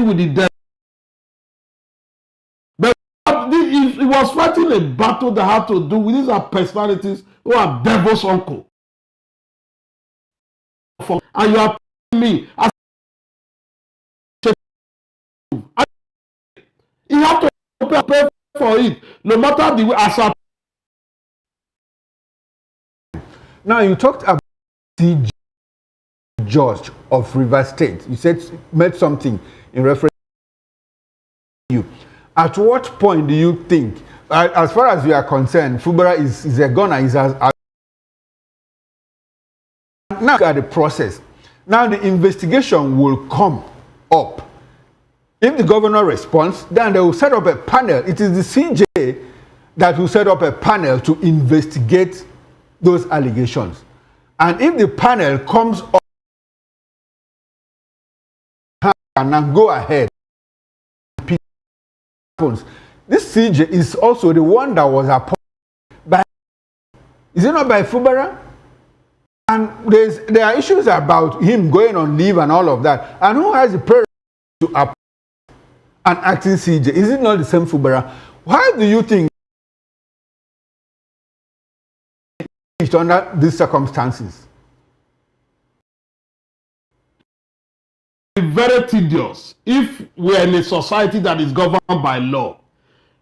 with the devil. But he was fighting a battle that had to do with these are personalities who are devil's uncle. And you are telling me, as you have to pay for it, no matter the way. As a now you talked about CJ George of Rivers State. You said made something in reference to you. At what point do you think, as far as we are concerned, Fubara is a gunner? Now look at the process. Now the investigation will come up. If the governor responds, then they will set up a panel. It is the CJ that will set up a panel to investigate those allegations. And if the panel comes up and then go ahead, this CJ is also the one that was appointed by, is it not by Fubara? And there are issues about him going on leave and all of that. And who has the prerogative to appoint an acting CJ? Is it not the same Fubara? Why do you think under these circumstances? Very tedious if we're in a society that is governed by law,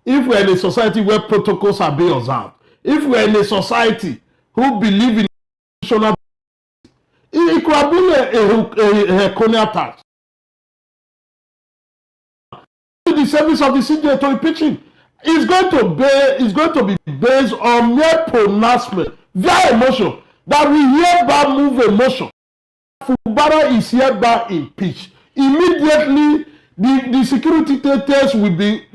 if we're in a society where protocols are being observed, if we're in a society who believe in national, it could have been a colonial tax. The service of the CJ to impeaching is going to be based on mere pronouncement via emotion that we hereby move emotion. Fubara is hereby impeached. Immediately, the security details will be.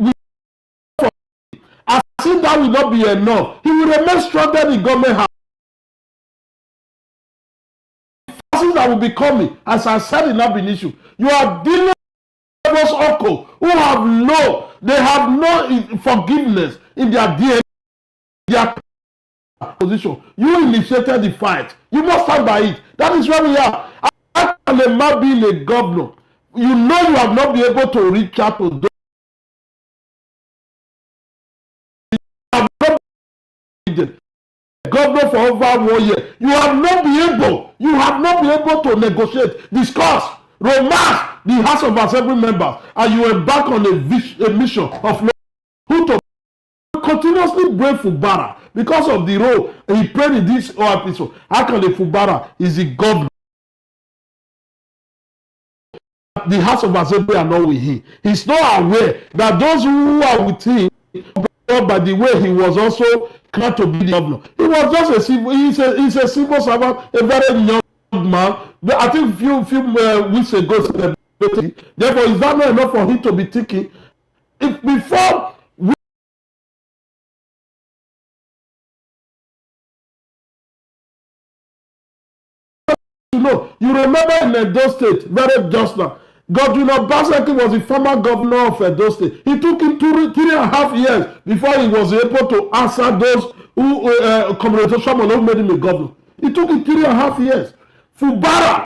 As if that will not be enough, he will remain stronger in government house. That will be coming, as I said, in that been issue. You are dealing with those uncle who have no forgiveness in their DNA, their position. You initiated the fight. You must stand by it. That is where we are. How can a man being a governor, you know you have not been able to reach out to those. Governor for over 1 year. You have not been able to negotiate, discuss, romance the House of Assembly members, and you embark on a mission of law who to continuously brave Fubara because of the role he played in this whole episode. How can the Fubara is the governor? The House of Assembly are not with him. He's not aware that those who are with him, by the way, he was also glad to be the governor. He was just a civil. He's a civil servant, a very young man. But I think few weeks ago, therefore, is that not enough for him to be thinking? If before we, you remember in Edo State, very just now, Godwin Obaseki was the former governor of Edo State. He took him 3.5 years before he was able to answer those who communication who made him a governor. It took him 3.5 years. Fubara.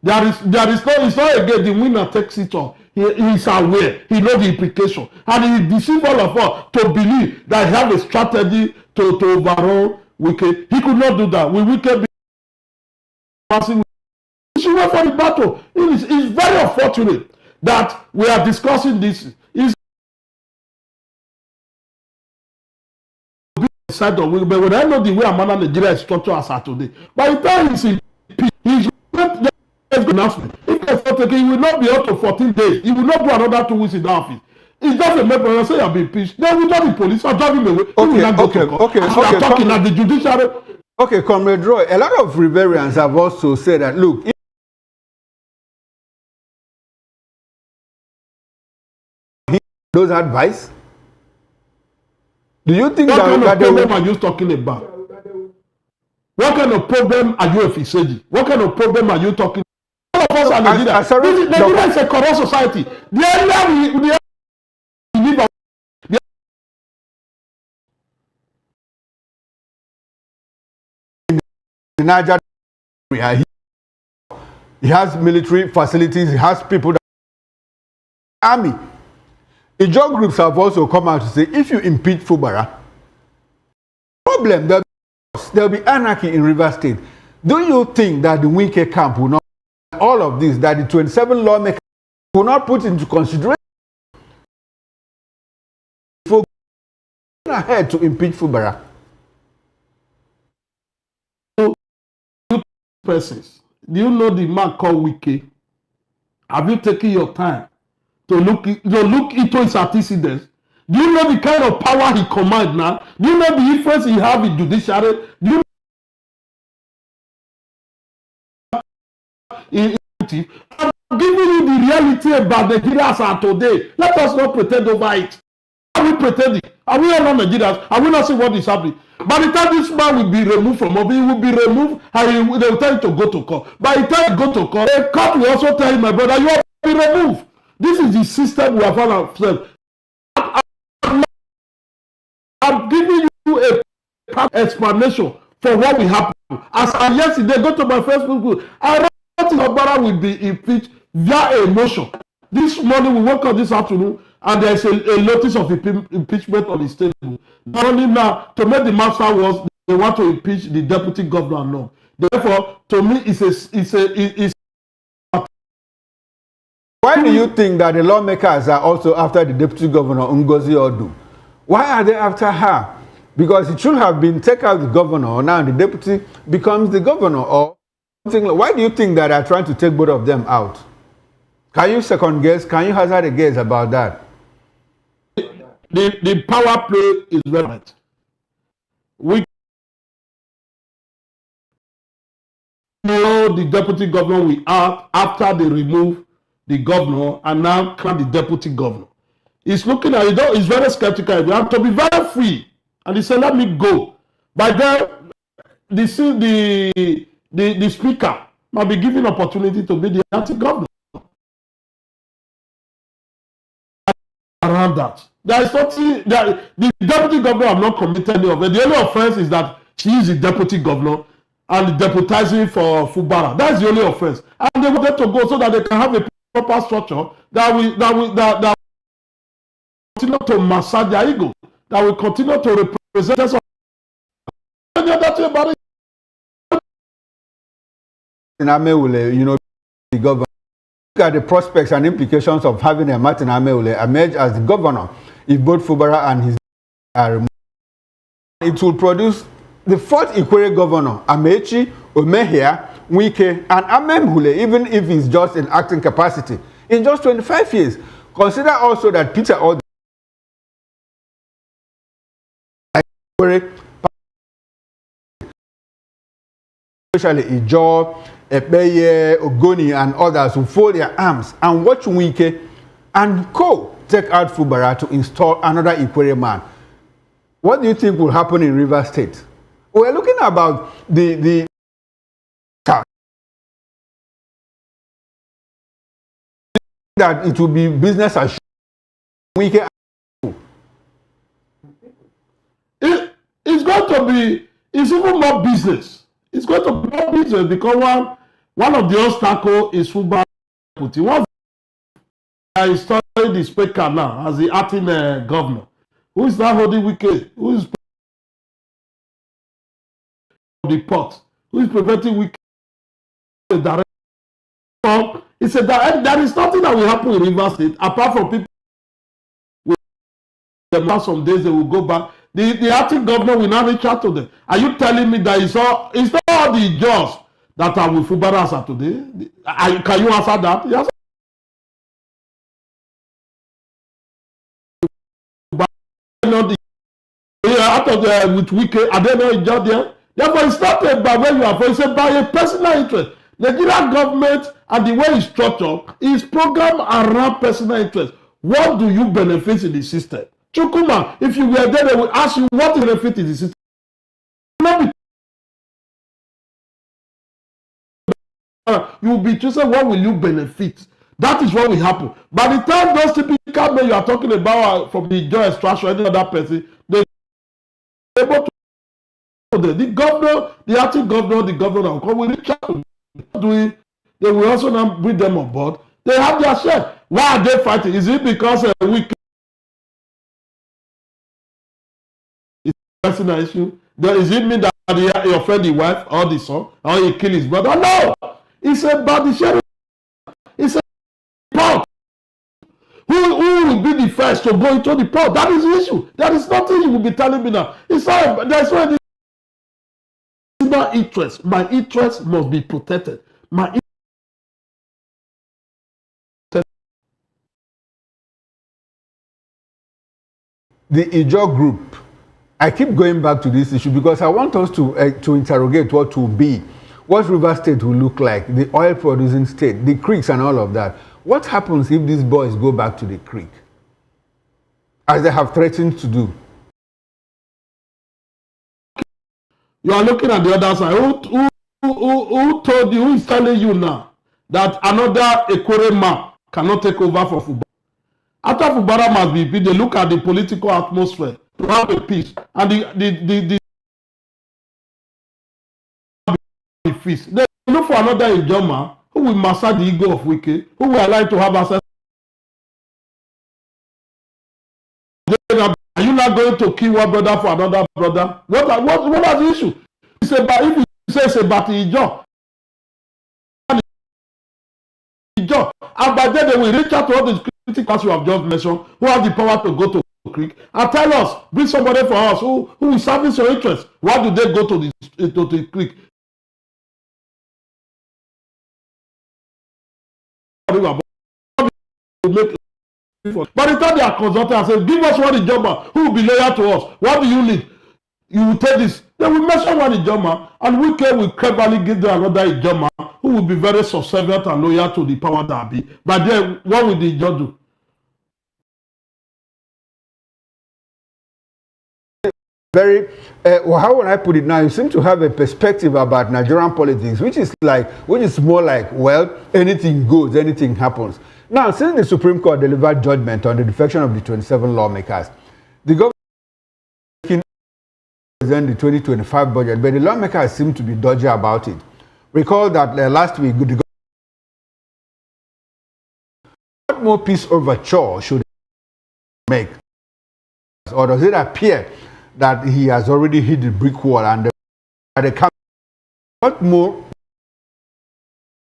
It's not again the winner takes it all. He is aware. He knows the implication. And he deceived all of us to believe that he have a strategy to overrun Wike. He could not do that. With Wike passing, he should wait for the battle. It's very unfortunate that we are discussing this. Side of Wike, but when I know the way Amana Nigeria is structured as at today, by the time he's in peace, announcement. If it's not taken, he will not be up to 14 days. He will not do another 2 weeks in the office. It's just a matter of say you have been impeached. Then we tell the police, I'll drive him away. Okay. Talking at the judiciary. Okay, Comrade Roy, a lot of Riverians have also said that, look, if those advice, do you think what kind of problem will... are you talking about? What kind of problem are you efficient? What kind of problem are you talking about? All of us are Nigeria. Nigeria is a corrupt society. The area we live in Nigeria He has military facilities. He has people that army. The job groups have also come out to say, if you impeach Fubara, problem, there'll be anarchy in Rivers State. Do you think that the Wike camp will not, all of this, that the 27 lawmakers will not put into consideration for going ahead to impeach Fubara? Persons, do you know the man called Wike? Have you taken your time to look into his antecedents? Do you know the kind of power he commands now? Do you know the influence he has in judiciary? Do you know I'm giving you the reality about Nigerians are today. Let us not pretend over it. Are we pretending? Are we all not Nigerians? Are we not seeing what is happening? By the time this man will be removed from office, he will be removed and they will tell him to go to court. By the time he go to court, the court will also tell him, my brother, you have been removed. This is the system we have found ourselves. I'm giving you a explanation for what will happen. As I yesterday go to my Facebook group, I wrote Fubara will be impeached via a motion. This morning we woke up this afternoon and there's a notice of impeachment on his table. Not only now, to make the matter worse, they want to impeach the deputy governor now. Therefore, to me, it's Why do you think that the lawmakers are also after the deputy governor, Ngozi Odu? Why are they after her? Because it should have been take out the governor, now the deputy becomes the governor, or something. Why do you think that they're trying to take both of them out? Can you second guess? Can you hazard a guess about that? The power play is relevant. We know the deputy governor will act after they remove the governor and now crown the deputy governor. He's looking at it, he's very skeptical. You have to be very free. And he said, let me go. By then, the speaker might be given opportunity to be the anti-governor. Around that. There is something that the deputy governor have not committed any of it. The only offense is that she is the deputy governor and deputizing for Fubara. That's the only offense. And they wanted to go so that they can have a proper structure that will continue to massage their ego, that will continue to represent us. Any other thing about it? You know, the governor. Look at the prospects and implications of having a Martin Ameule emerge as the governor if both Fubara and his are removed. It will produce the fourth Ikwere governor, Amechi, Omehia, Wike, and Amemhule, even if he's just in acting capacity, in just 25 years. Consider also that Peter Oda, especially Ijo, Ebeye, Ogoni, and others who fold their arms and watch Wike and co take out Fubara to install another Ikwere man. What do you think will happen in Rivers State? We're looking about the that it will be business as usual. It's going to be, it's even more business. It's going to be more business because one of the obstacles is Fubara. Once I studied the speaker now as the acting governor, who is now holding Wike, who is the pot, who is preventing Wike direct. It's a direct. There is nothing that will happen in Rivers State apart from people. Some days they will go back. The acting governor will not reach out to them. Are you telling me that it's not all the jobs that are with Fubara as of today? Can you answer that? Yes. Out of the with Wike, are they not in job there? Therefore, it's not about where you are from. It's about a personal interest. The Nigerian government and the way it's structured is programmed around personal interest. What do you benefit in the system? Chukuma, if you were there, they would ask you what benefit in the system. You will be choosing what will you benefit. That is what will happen. By the time those typical men you are talking about from the joy extraction or any other person, they are able to the governor, the acting governor, the governor will reach out to doing, they will also now bring them on board. They have their share. Why are they fighting? Is it because we it's a personal issue? Does it mean that he offend the wife or the son or he kill his brother? No! It's about the sheriff. It's about who will be the first to go into the port. That is the issue. There is nothing you will be telling me now. It's not, there's no interest. My interest must be protected. My the Ijaw group, I keep going back to this issue because I want us to interrogate what will be, what River State will look like, the oil producing state, the creeks and all of that. What happens if these boys go back to the creek, as they have threatened to do? You are looking at the other side. Who told you, who is telling you now that another Ekwere man cannot take over for Fubara? After Fubara must be beat, they look at the political atmosphere to have a peace. And the feast. They look for another Ijoma who will massage the ego of Wike, who will allow to have access. Are you not going to kill one brother for another brother? What is the issue? It's about, if you say it's about Ijaw, and by then they will reach out to all the criticals you have just mentioned, who have the power to go to the creek and tell us, bring somebody for us who will service your interest. Why do they go to the creek? By the time they are consulting and say, give us one Ijoma who will be loyal to us. What do you need? You will take this. They will mention one Ijoma, and we will cleverly give them another Ijoma who will be very subservient and loyal to the power that be. But then, what will the Ijoma do? Very, how would I put it now? You seem to have a perspective about Nigerian politics, which is more like, well, anything goes, anything happens. Now, since the Supreme Court delivered judgment on the defection of the 27 lawmakers, the government present the 2025 budget, but the lawmakers seem to be dodgy about it. Recall that last week, the government, what more peace overture should make? Or does it appear that he has already hit the brick wall and what more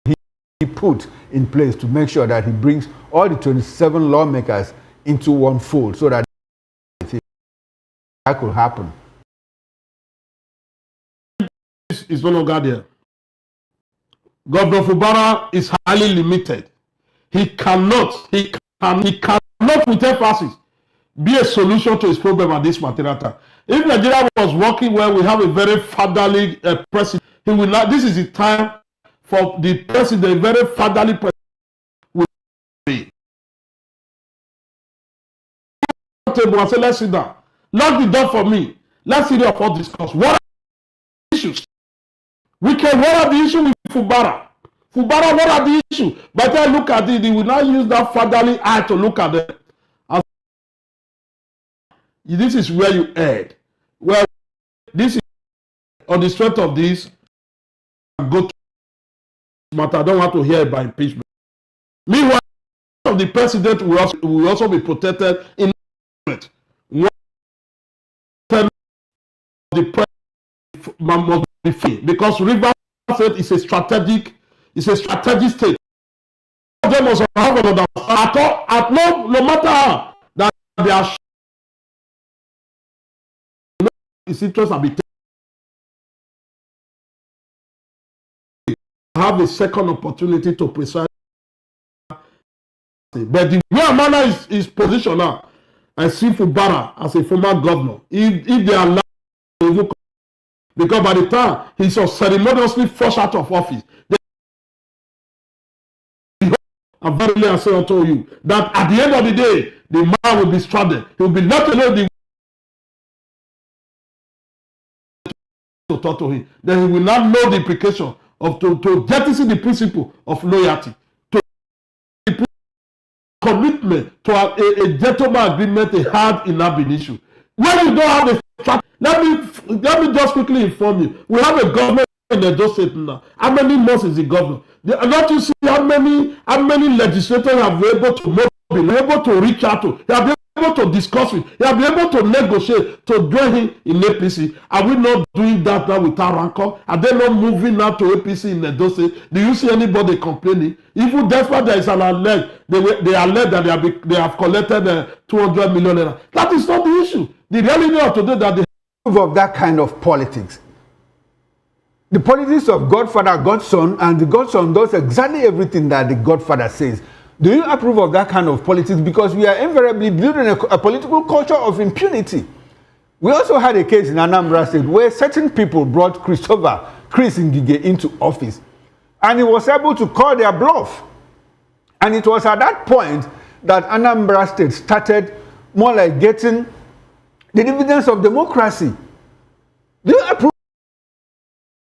he put in place to make sure that he brings all the 27 lawmakers into one fold so that could happen? Is no longer there. Governor Fubara is highly limited. He cannot with emphasis be a solution to his problem at this material time. If Nigeria was working well, we have a very fatherly president. He will not. This is the time for the president, very fatherly president. Will be. I say, let's sit down. Lock the door for me. Let's sit down for discuss. What are the issues? What are the issues with Fubara? Fubara, what are the issues? But then look at it. They will not use that fatherly eye to look at them. This is where you head. Well, this is on the strength of this. Go to matter. I don't want to hear about impeachment. Meanwhile, the president will also be protected in the president must be free because River State is a strategic state. They must have another no matter how that they are. His interests are be have a second opportunity to preside. But the way Amana is positioned now, I see Fubara as a former governor. If they allow him, because by the time he's ceremoniously forced out of office, I'm very clear and say unto you that at the end of the day, the man will be stranded. He will be left alone. To talk to him, then he will not know the implication of to jettison the principle of loyalty, to commitment to a gentleman agreement they had in that issue. When you don't have a strategy, let me just quickly inform you. We have a government in the state now. How many months is the governor? Not you see how many legislators have been able to mobile, able to reach out to, they have been able to discuss with, they have been able to negotiate to join him in APC. Are we not doing that now without rancor? Are they not moving now to APC in Edo State? Do you see anybody complaining? Even despite there is an alleged, they allege that they have collected 200 million naira. That is not the issue. The reality of today that they approve of that kind of politics. The politics of Godfather, Godson, and the Godson does exactly everything that the Godfather says. Do you approve of that kind of politics? Because we are invariably building a political culture of impunity. We also had a case in Anambra State where certain people brought Chris Ngige into office, and he was able to call their bluff. And it was at that point that Anambra State started more like getting the dividends of democracy. Do you approve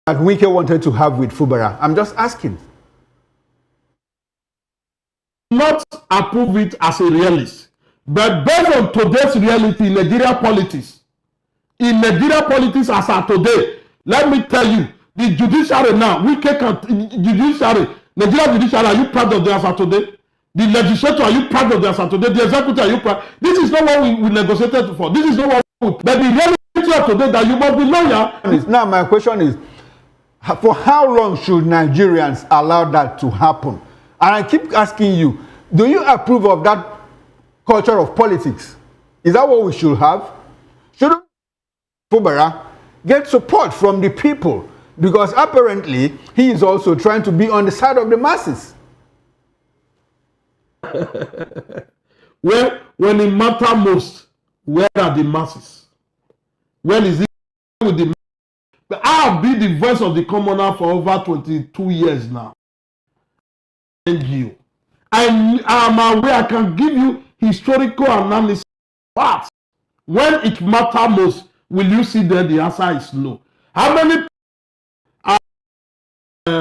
that Wike wanted to have with Fubara? I'm just asking. Not approve it as a realist, but based on today's reality in Nigeria politics, as of today, let me tell you, the judiciary now, Nigeria judiciary, are you proud of them as of today? The legislature, are you proud of them as of today? The executive, are you proud? This is not what we negotiated for. This is not what we, but the reality of today that you must be loyal. Now my question is, for how long should Nigerians allow that to happen? And I keep asking you, do you approve of that culture of politics? Is that what we should have? Shouldn't Fubara get support from the people? Because apparently he is also trying to be on the side of the masses. When it matters most, where are the masses? When is it with the masses? But I have been the voice of the commoner for over 22 years now. Thank you. I am aware, I can give you historical analysis. But when it matters most, will you see that the answer is no? How many are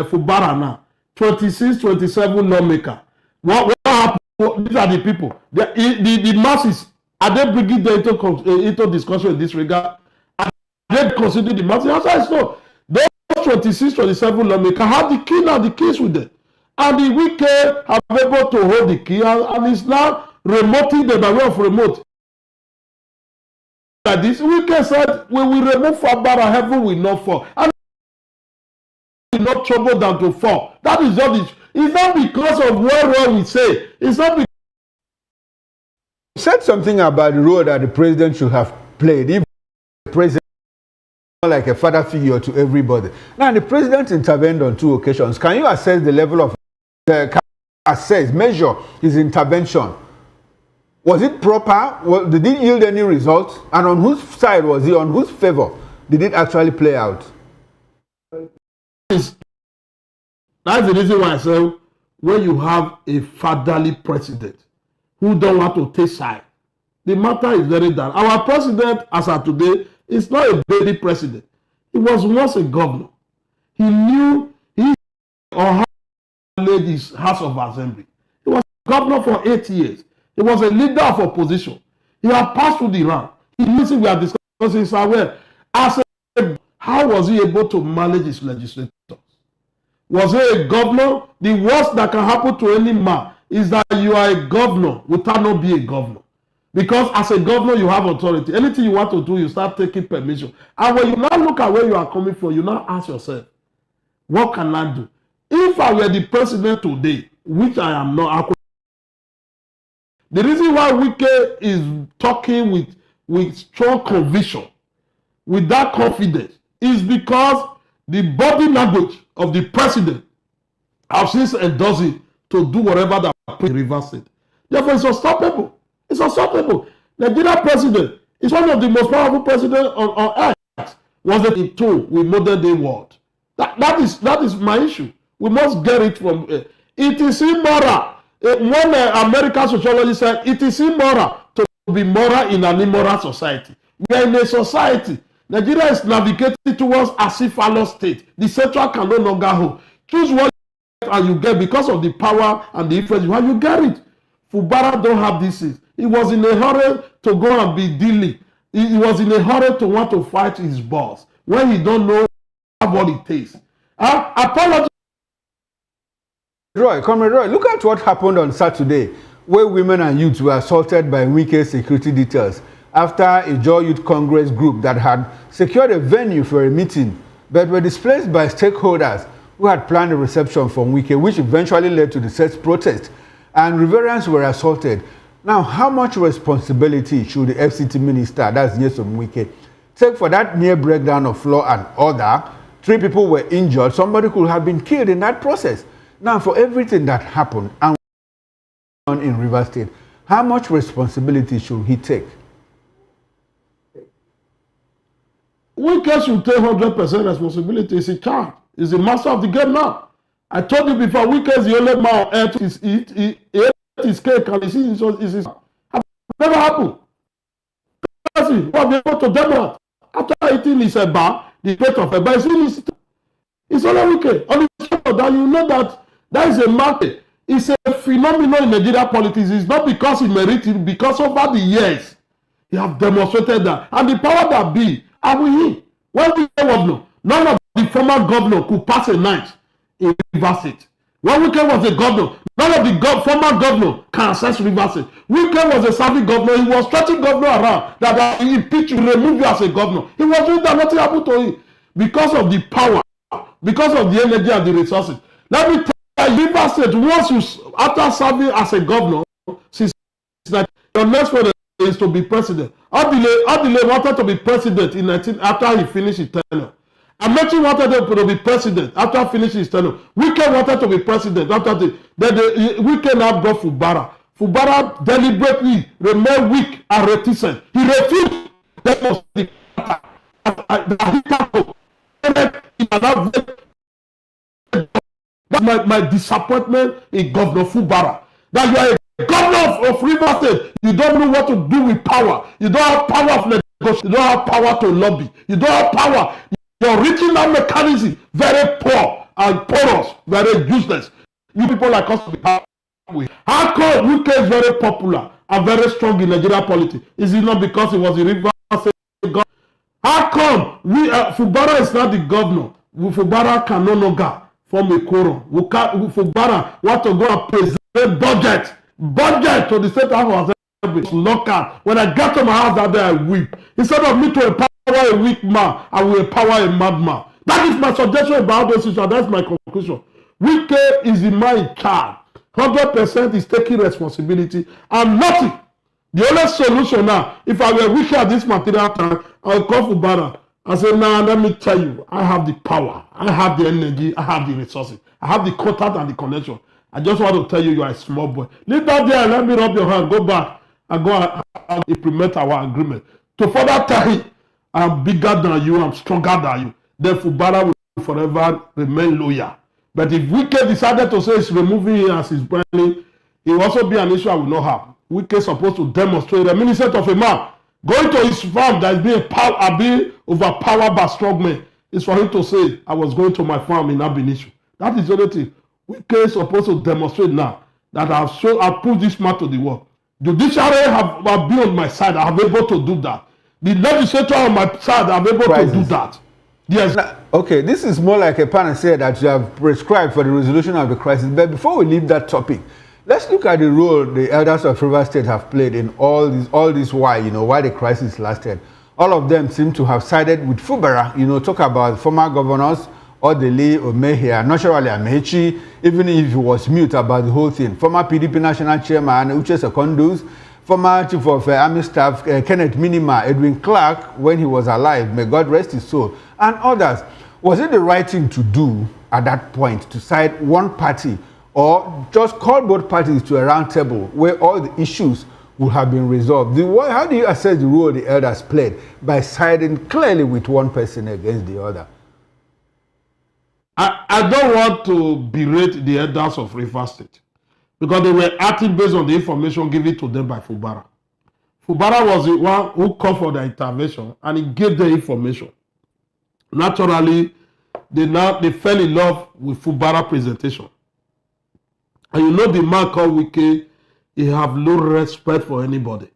Fubara now? 26, 27 lawmaker. What happened? These are the people. The masses, are they bringing them into discussion in this regard? Are they considering the masses? The answer is no. Those 26, 27 lawmakers have the key now, the keys with them. And the Wike have been able to hold the key, and it's now remoting them by way of remote. Like this, Wike said, when we remove Fubara, heaven will not fall. And will not trouble them to fall. That is not it. It's not because of what we say. It's not because. You said something about the role that the president should have played. If the president was like a father figure to everybody. Now, the president intervened on 2 occasions. Can you assess the level of measure his intervention? Was it proper? Did it yield any results? And on whose side was he? On whose favor did it actually play out? That's the reason why I say when you have a fatherly president who don't want to take side, the matter is very dark. Our president, as of today, is not a baby president. He was once a governor. He knew he or her led his House of Assembly. He was governor for 8 years. He was a leader of opposition. He had passed through the rank. He knew we are discussing somewhere. How was he able to manage his legislators? Was he a governor? The worst that can happen to any man is that you are a governor without not being a governor. Because as a governor, you have authority. Anything you want to do, you start taking permission. And when you now look at where you are coming from, you now ask yourself, what can I do? If I were the president today, which I am not, the reason why Wike is talking with strong conviction, with that confidence, is because the body language of the president have since endorsed it to do whatever that reverse it. Therefore, it's unstoppable. It's unstoppable. Nigeria president is one of the most powerful presidents on earth. Was it in tune with modern day world? That is my issue. We must get it from. It is immoral. One American sociologist said it is immoral to be moral in an immoral society. We are in a society. Nigeria is navigating towards a cephalo state. The central can no longer hold. Choose what you get and you get because of the power and the influence you have. You get it. Fubara don't have this. He was in a hurry to go and be dealing. He was in a hurry to want to fight his boss when he don't know what it takes. Apology. Comrade Roy, look at what happened on Saturday, where women and youths were assaulted by Wike's security details after a Joy Youth Congress group that had secured a venue for a meeting, but were displaced by stakeholders who had planned a reception from Wike, which eventually led to the set protest, and Riverians were assaulted. Now, how much responsibility should the FCT minister, that's Nyesom Wike, take for that near breakdown of law and order? 3 people were injured. Somebody could have been killed in that process. Now, for everything that happened and in Rivers State, how much responsibility should he take? Wike should take 100% responsibility. He's a child. He's the master of the game now. I told you before, Wike is the only man on earth. He ate his cake and he sees his never happened. Who have been able to demo after eating his bar, the plate of bar, it's only Wike. On the top of that, you know that is a market. It's a phenomenon in Nigeria politics. It's not because he merited, because over the years, he have demonstrated that. And the power that be, are with him. When we governor, none of the former governor could pass a night in Rivers State. When Wike was a governor, none of the former governor can access Rivers State. Wike was a serving governor. He was stretching governor around that he impeach you, remove you as a governor. He was doing that. Nothing happened to him because of the power, because of the energy and the resources. Let me tell you, Rivers State, once you, after serving as a governor, since like your next one is to be president. Adile wanted to be president in 19 after he finished his tenure. Amechi wanted to be president after finishing his tenure. Wike wanted to be president after Wike now brought Fubara. Fubara deliberately remained weak and reticent. He refused. That was the my disappointment in Governor Fubara. That you are a governor of Rivers State. You don't know what to do with power. You don't have power of negotiation. You don't have power to lobby. You don't have power. Your reaching out mechanism very poor and porous, very useless. You people like us to be powerful. How come Wike is very popular and very strong in Nigeria politics? Is it not because he was a Rivers State governor? How come Fubara is not the governor? Fubara can no longer form a quorum. Fubara want to go and present budget to the state house of local. When I get to my house that day, I weep. Instead of me to empower a weak man, I will empower a madman. That is my suggestion about those issues. That's my conclusion. Wike is the man in charge. 100% is taking responsibility and nothing. The only solution now, if I were Wike at this material time, I will call Fubara and say, nah, let me tell you, I have the power, I have the energy, I have the resources, I have the contact and the connection. I just want to tell you, you are a small boy. Leave that there and let me rub your hand. Go back and go and implement our agreement. To further tell him, I'm bigger than you, I'm stronger than you. Then Fubara will forever remain loyal. But if Wike decided to say he's removing him as his branding, it will also be an issue I will not have. Wike is supposed to demonstrate the mindset of a man. Going to his farm that is being overpowered by strong men is for him to say, I was going to my farm in Abinisu. That is the only thing. Wike is supposed to demonstrate now that I've put this man to the world. Judiciary have been on my side. I have been able to do that. The legislature on my side are able to do that. Yes. Now, okay, this is more like a panacea that you have prescribed for the resolution of the crisis. But before we leave that topic, let's look at the role the elders of Rivers State have played in all this while the crisis lasted. All of them seem to have sided with Fubara. Talk about former governors, Odele, Omehia, naturally Amechi, even if he was mute about the whole thing. Former PDP National Chairman, Uche Secondus, former Chief of Army Staff, Kenneth Minima, Edwin Clark, when he was alive, may God rest his soul, and others. Was it the right thing to do at that point, to side one party, or just call both parties to a round table where all the issues would have been resolved? How do you assess the role the elders played by siding clearly with one person against the other? I don't want to berate the elders of Rivers State because they were acting based on the information given to them by Fubara. Fubara was the one who called for the intervention and he gave the information. Naturally, they fell in love with Fubara presentation. And the man called Wike, he have no respect for anybody.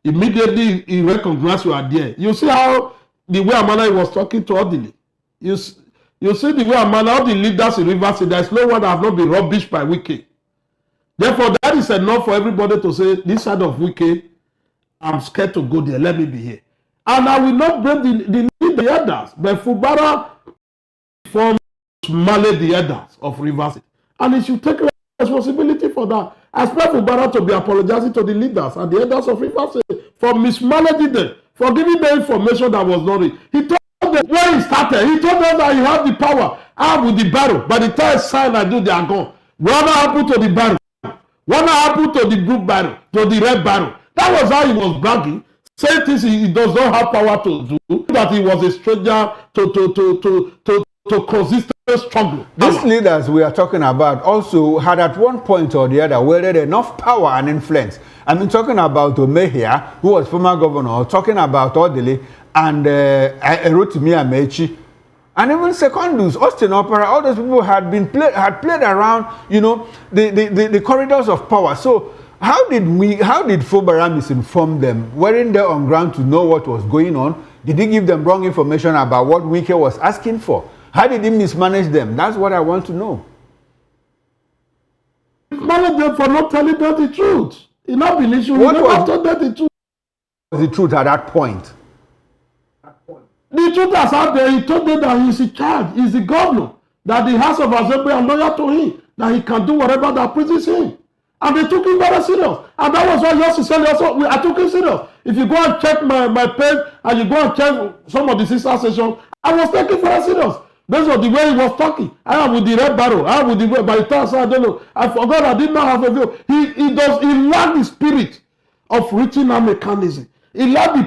Immediately, he recognized you are there. You see how the way Amana was talking to Odile. You see the way I'm all the leaders in Rivers State, there's no one that have not been rubbished by Wike. Therefore, that is enough for everybody to say, this side of Wike, I'm scared to go there. Let me be here. And I will not blame the elders. But Fubara formed Male the elders of Rivers State. And he should take responsibility for that. I expect Fubara to be apologizing to the leaders and the elders of Rivers State for mismanaging them, for giving them information that was not real. He told them, when he started, he told them that he had the power. I with the barrel. By the time sign I do, they are gone. What happened to the barrel? What happened to the blue barrel, to the red barrel? That was how he was bragging, saying things he does not have power to do, that he was a stranger to consistent struggle. These leaders we are talking about also had at one point or the other wielded enough power and influence. I mean, talking about Omehia, who was former governor, talking about Odili and Rotimi Amechi, and even Secondus, Austin Opera, all those people had played around, you know, the corridors of power. So how did Fubara misinform them? Weren't they on ground to know what was going on? Did he give them wrong information about what Wike was asking for? How did he mismanage them? That's what I want to know. Manage them for not telling them the truth. He not been issue. What was told them the truth? The truth at that point? The truth has out there. He told them that he's in charge. He's the governor. That the House of Assembly are loyal to him. That he can do whatever that pleases him. And they took him very serious. And that was why Yossi said also, I took him serious. If you go and check my page and you go and check some of the sister sessions, I was taking very serious. Based on the way he was talking. I am with the red barrel. I am with the way, by the time I don't know. I forgot I did not have a view. He lacked the spirit of reaching a mechanism. He lacked the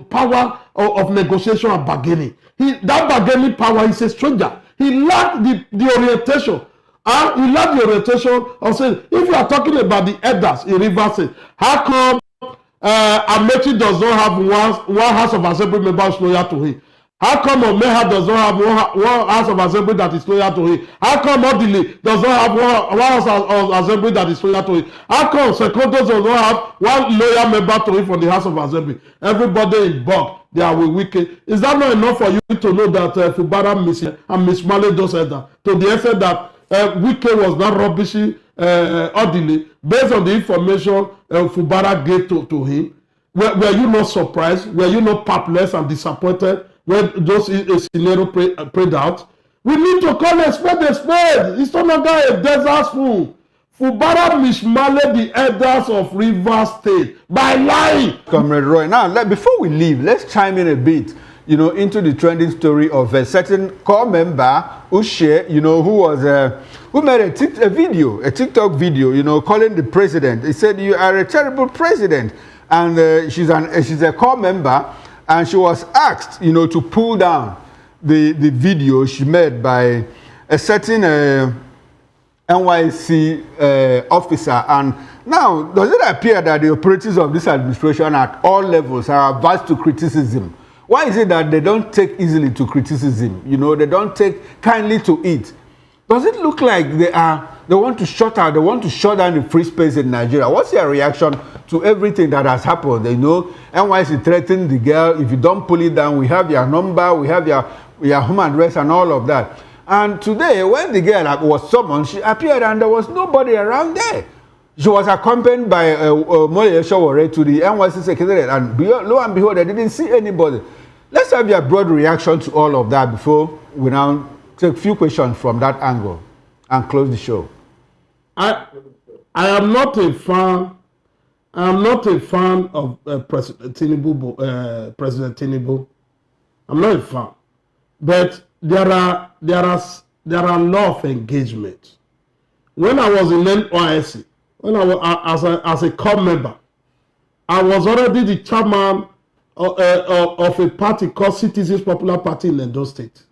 power of negotiation and bargaining. That bargaining power is a stranger. He lacked the orientation. He lacked the orientation of saying, if you are talking about the elders in Rivers State, how come Amechi does not have one House of Assembly member who is loyal to him? How come Omeha does not have one House of Assembly that is loyal to him? How come Odili does not have one House of Assembly that is loyal to him? How come Secondus does not have one loyal member to him from the House of Assembly? Everybody in bulk, they are with Wike. Is that not enough for you to know that Fubara mismanaged those elders to the extent that Wike was not rubbishing Odili based on the information Fubara gave to him? Were you not surprised? Were you not perplexed and disappointed when those scenario played out? We need to call a spade a spade. It's no longer a desert spoon. Fubara mismanaged the elders of Rivers State by lying. Comrade Roy, now before we leave, let's chime in a bit, you know, into the trending story of a certain core member, Ushe, you know, who made a TikTok video, you know, calling the president. He said, "You are a terrible president," and she's a core member. And she was asked, you know, to pull down the video she made by a certain NYC officer. And now, does it appear that the operatives of this administration at all levels are averse to criticism? Why is it that they don't take easily to criticism? You know, they don't take kindly to it. Does it look like they want to shut down the free space in Nigeria? What's your reaction to everything that has happened? You know, NYC threatened the girl. If you don't pull it down, we have your number, we have your home address and all of that. And today, when the girl was summoned, she appeared and there was nobody around there. She was accompanied by Mole Shawore to the NYC secretariat, and lo and behold, they didn't see anybody. Let's have your broad reaction to all of that before we now take a few questions from that angle and close the show. I am not a fan. I am not a fan of President Tinubu. I'm not a fan, but there are law of engagement. When I was in NYSC, when I was as a core member, I was already the chairman of a party called Citizens Popular Party in Edo State.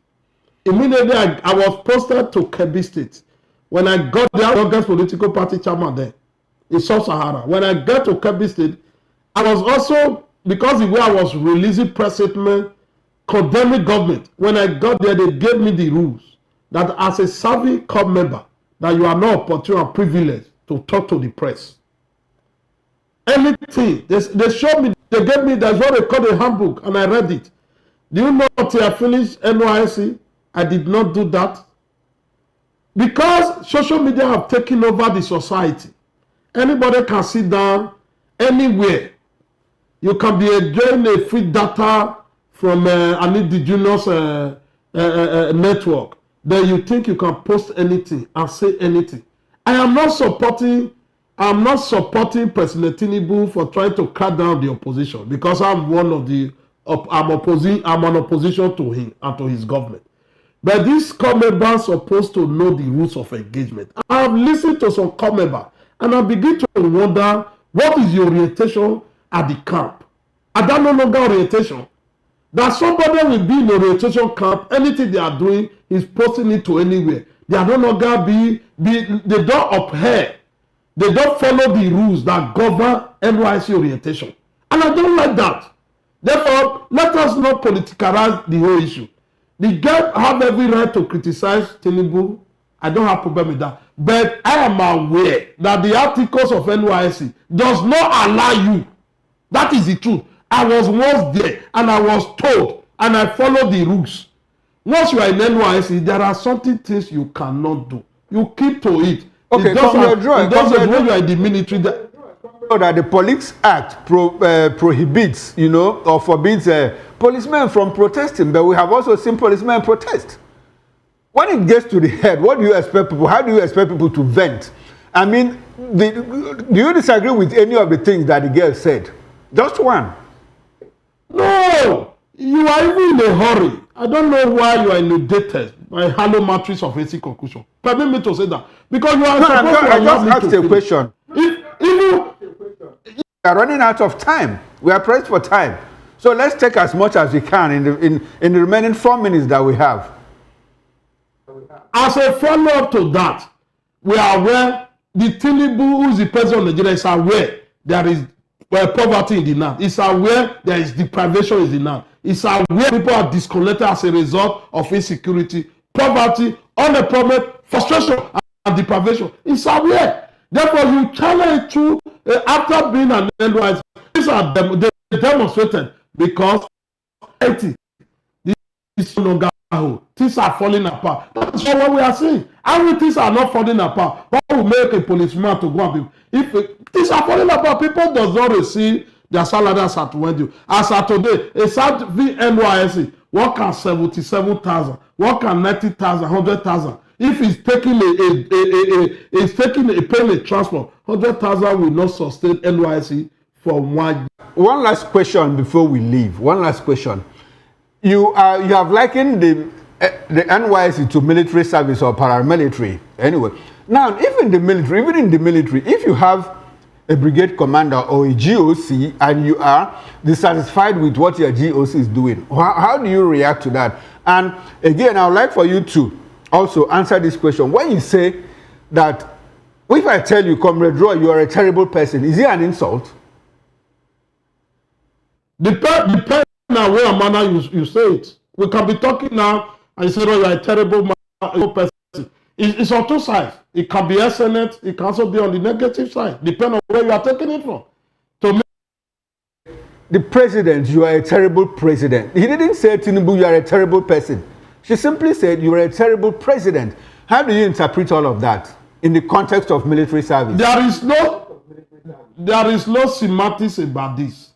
Immediately, I was posted to Kebbi State. When I got there, I was the political party chairman there in Sub-Sahara. When I got to Kebbi State, I was also, because the way I was releasing press statement, condemning government. When I got there, they gave me the rules that as a serving core member, that you are not opportune and privileged to talk to the press. Anything, they showed me, they gave me, that's what they call a handbook, and I read it. Do you know until I finished NYSC, I did not do that. Because social media have taken over the society. Anybody can sit down anywhere. You can be enjoying a free data from an indigenous network. Then you think you can post anything and say anything. I'm not supporting President Tinubu for trying to cut down the opposition, because I'm an opposition to him and to his government. But these comments are supposed to know the rules of engagement. I have listened to some comments and I begin to wonder, what is the orientation at the camp? And that no longer orientation. That somebody will be in orientation camp, anything they are doing is posting it to anywhere. They are no longer they don't uphold, they don't follow the rules that govern NYC orientation. And I don't like that. Therefore, let us not politicalize the whole issue. The guy have every right to criticize Tinubu. I don't have problem with that. But I am aware that the articles of NYC does not allow you. That is the truth. I was once there and I was told and I followed the rules. Once you are in NYC, there are certain things you cannot do. You keep to it. Okay, it doesn't when you are in the military. That the Police Act prohibits, or forbids policemen from protesting, but we have also seen policemen protest. When it gets to the head, what do you expect people? How do you expect people to vent? I mean, do you disagree with any of the things that the girl said? Just one. No, you are even in a hurry. I don't know why you are inundated by hollow matrix of AC conclusion. Permit me to say that, because you are supposed to. I just asked a question. We are running out of time. We are pressed for time. So let's take as much as we can in the remaining 4 minutes that we have. As a follow-up to that, we are aware the Tinubu, who is the president of Nigeria, is aware there is poverty in the land. It's aware there is deprivation in the land. It's aware people are disconnected as a result of insecurity, poverty, unemployment, frustration, and deprivation. It's aware. Therefore, you challenge through after being an NYC. These are they demonstrated because this is no longer things are falling apart. That's what we are seeing. And things are not falling apart, what will make a policeman to go and be? If things are falling apart, people does not receive their salary as at when as at today, a NYC work at 77,000, work at 90,000, 100,000. If he's taking paying a transport, 100,000 will not sustain NYC for 1 year. One last question before we leave. One last question. You have likened the NYC to military service or paramilitary. Anyway, now even in the military, if you have a brigade commander or a GOC and you are dissatisfied with what your GOC is doing, how do you react to that? And again, I would like for you to also answer this question. When you say that, if I tell you, Comrade Roy, you are a terrible person, is it an insult? Depends on where manner you say it. We can be talking now and you say, oh, you are a terrible person. It's on two sides. It can be excellent, it can also be on the negative side, depending on where you are taking it from. To me, the president, you are a terrible president. He didn't say, Tinubu, you are a terrible person. She simply said, you are a terrible president. How do you interpret all of that in the context of military service? There is no semantics about this.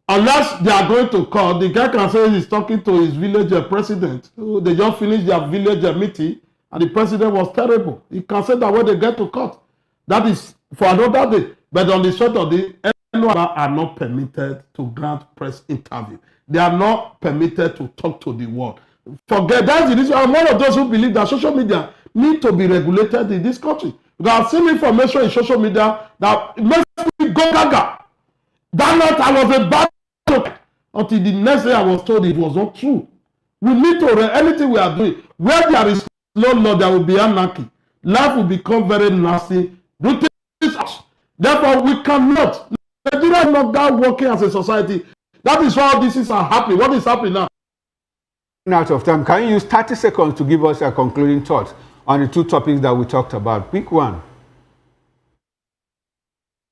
Unless they are going to court, the guy can say he's talking to his village president. They just finished their village meeting and the president was terrible. He can say that when they get to court. That is for another day. But on the short of the NYC are not permitted to grant press interview. They are not permitted to talk to the world. Forget that's the reason. I'm one of those who believe that social media need to be regulated in this country. Because I've seen information in social media that makes me go gaga. That night I was about until the next day I was told it was not true. We need to anything we are doing. Where there is no law, there will be anarchy. Life will become very nasty. Therefore, we cannot. Nigeria is not that working as a society. That is why all these things are happening. What is happening now? Out of time. Can you use 30 seconds to give us a concluding thought on the two topics that we talked about? Pick one.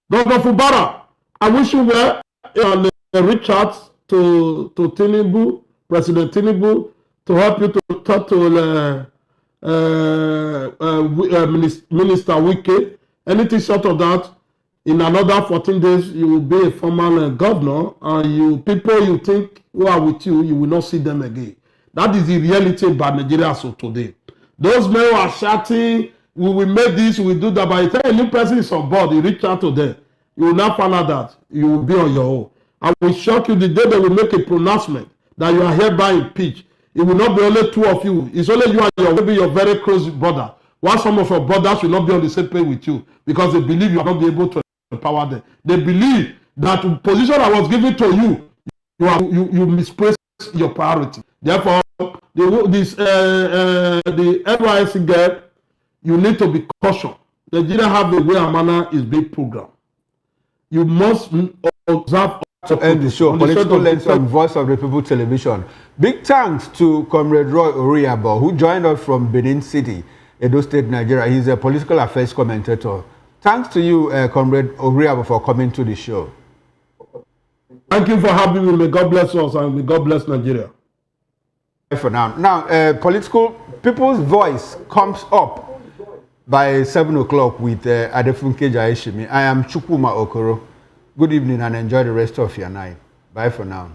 Dr. Fubara, I wish you well. Reach out to Tinubu, President Tinubu, to help you to talk to Minister Wike. Anything short of that, in another 14 days, you will be a former governor, and you people you think who are with you, you will not see them again. That is the reality about Nigeria as of today. Those men who are shouting, we will make this, we will do that. By the time a new person is on board, you reach out to them. You will not find out that you will be on your own. I will shock you the day they will make a pronouncement that you are hereby impeached. It will not be only two of you. It's only you and your very close brother. While some of your brothers will not be on the same page with you because they believe you are not be able to empower them. They believe that the position I was given to you, you misplaced your priority. Therefore, the NYSC girl, you need to be cautious. Nigeria have a way and manner is being programmed. You must observe. To end the show, Political Lens on Voice of the People Television. Big thanks to Comrade Roy Oriabo, who joined us from Benin City, Edo State, Nigeria. He's a political affairs commentator. Thanks to you, Comrade Oriabo, for coming to the show. Thank you for having me. May God bless us and may God bless Nigeria. For now. Now, People's Voice comes up by 7 o'clock with Adefunke Jaishimi. I am Chukwuma Okoro. Good evening and enjoy the rest of your night. Bye for now.